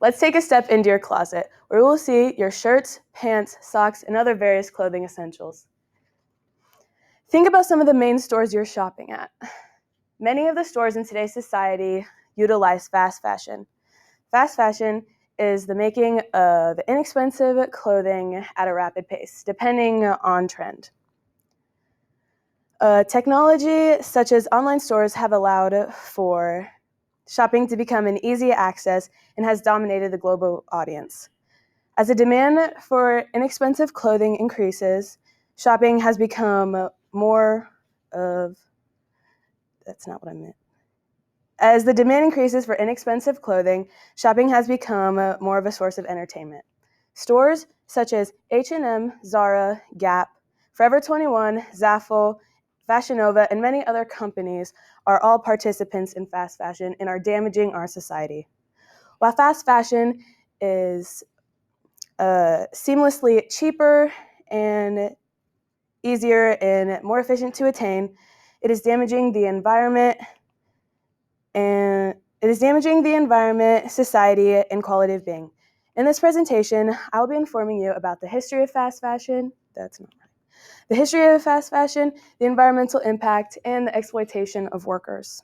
Let's take a step into your closet, where we will see your shirts, pants, socks, and other various clothing essentials. Think about some of the main stores you're shopping at. Many of the stores in today's society utilize fast fashion. Fast fashion is the making of inexpensive clothing at a rapid pace, depending on trend. Technology such as online stores have allowed for shopping to become an easy access and has dominated the global audience. As the demand for inexpensive clothing increases, shopping has become more of, that's not what I meant. As the demand increases for inexpensive clothing, shopping has become more of a source of entertainment. Stores such as H&M, Zara, Gap, Forever 21, Zaful, Fashion Nova, and many other companies are all participants in fast fashion and are damaging our society. While fast fashion is seamlessly cheaper and easier and more efficient to attain, it is damaging the environment, society, and quality of being. In this presentation, I'll be informing you about the history of fast fashion, the history of fast fashion, the environmental impact, and the exploitation of workers.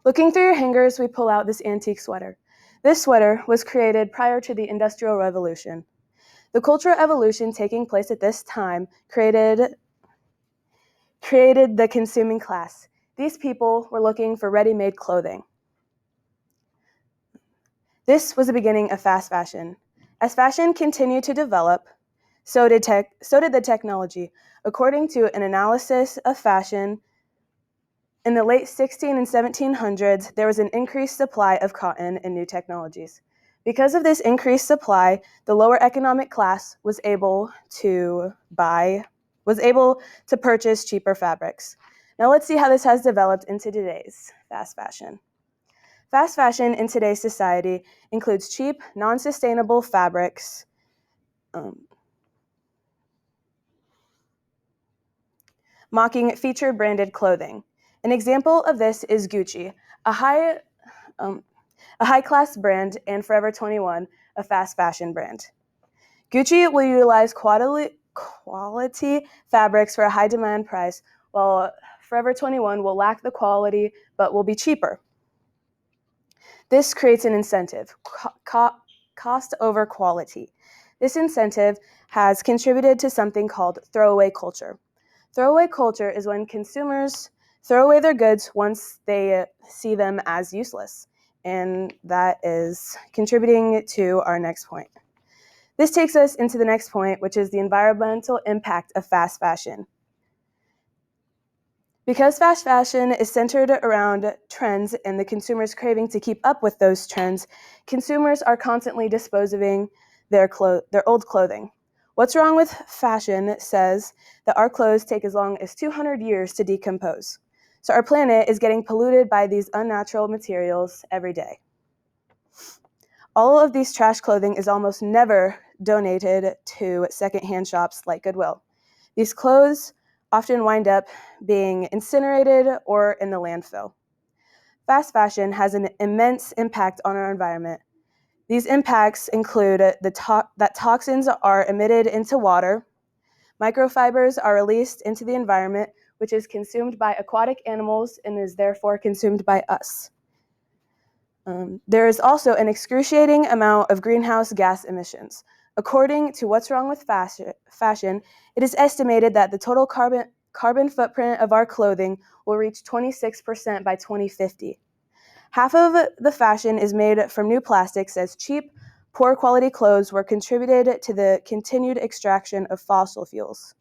Looking through your hangers, we pull out this antique sweater. This sweater was created prior to the Industrial Revolution. The cultural evolution taking place at this time created the consuming class. These people were looking for ready-made clothing. This was the beginning of fast fashion. As fashion continued to develop, so did the technology. According to an analysis of fashion, in the late 16 and 1700s, there was an increased supply of cotton and new technologies. Because of this increased supply, the lower economic class was able to purchase cheaper fabrics. Now let's see how this has developed into today's fast fashion. Fast fashion in today's society includes cheap, non-sustainable fabrics, mocking featured branded clothing. An example of this is Gucci, a high-class brand, and Forever 21, a fast fashion brand. Gucci will utilize quality fabrics for a high demand price, while Forever 21 will lack the quality but will be cheaper. This creates an incentive, cost over quality. This incentive has contributed to something called throwaway culture. Throwaway culture is when consumers throw away their goods once they see them as useless, and that is contributing to our next point. This takes us into the next point, which is the environmental impact of fast fashion. Because fast fashion is centered around trends and the consumer's craving to keep up with those trends, consumers are constantly disposing their old clothing. What's Wrong with Fashion says that our clothes take as long as 200 years to decompose. So our planet is getting polluted by these unnatural materials every day. All of these trash clothing is almost never donated to secondhand shops like Goodwill. These clothes often wind up being incinerated or in the landfill. Fast fashion has an immense impact on our environment. These impacts include that toxins are emitted into water, microfibers are released into the environment, which is consumed by aquatic animals and is therefore consumed by us. There is also an excruciating amount of greenhouse gas emissions. According to What's Wrong with Fashion, it is estimated that the total carbon footprint of our clothing will reach 26% by 2050. Half of the fashion is made from new plastics, as cheap, poor quality clothes were contributed to the continued extraction of fossil fuels.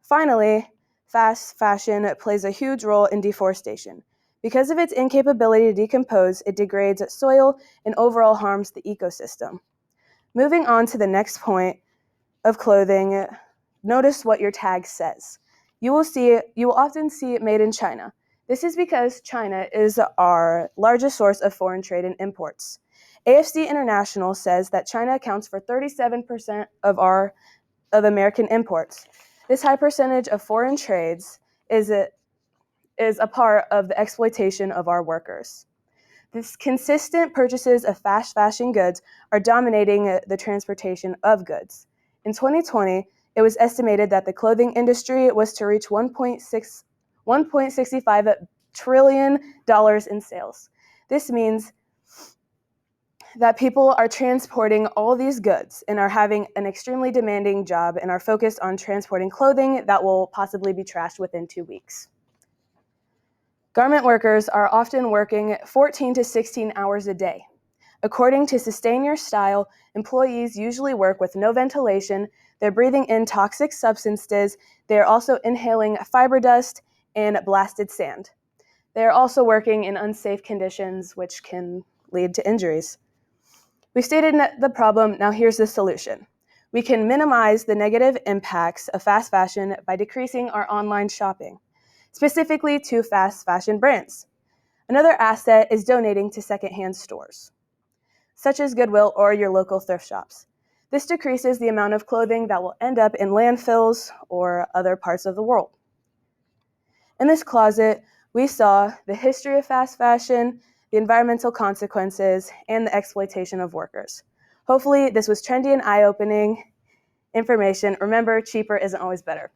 Finally, fast fashion plays a huge role in deforestation. Because of its incapability to decompose, it degrades soil and overall harms the ecosystem. Moving on to the next point of clothing, notice what your tag says. You will often see made in China. This is because China is our largest source of foreign trade and imports. AFC International says that China accounts for 37% of American imports. This high percentage of foreign trades is a part of the exploitation of our workers. This consistent purchases of fast fashion goods are dominating the transportation of goods. In 2020, it was estimated that the clothing industry was to reach $1.65 trillion in sales. This means that people are transporting all these goods and are having an extremely demanding job and are focused on transporting clothing that will possibly be trashed within 2 weeks. Garment workers are often working 14 to 16 hours a day. According to Sustain Your Style, employees usually work with no ventilation, they're breathing in toxic substances, they are also inhaling fiber dust and blasted sand. They are also working in unsafe conditions, which can lead to injuries. We've stated the problem, now here's the solution. We can minimize the negative impacts of fast fashion by decreasing our online shopping, specifically to fast fashion brands. Another asset is donating to secondhand stores, such as Goodwill or your local thrift shops. This decreases the amount of clothing that will end up in landfills or other parts of the world. In this closet, we saw the history of fast fashion, the environmental consequences, and the exploitation of workers. Hopefully, this was trendy and eye-opening information. Remember, cheaper isn't always better.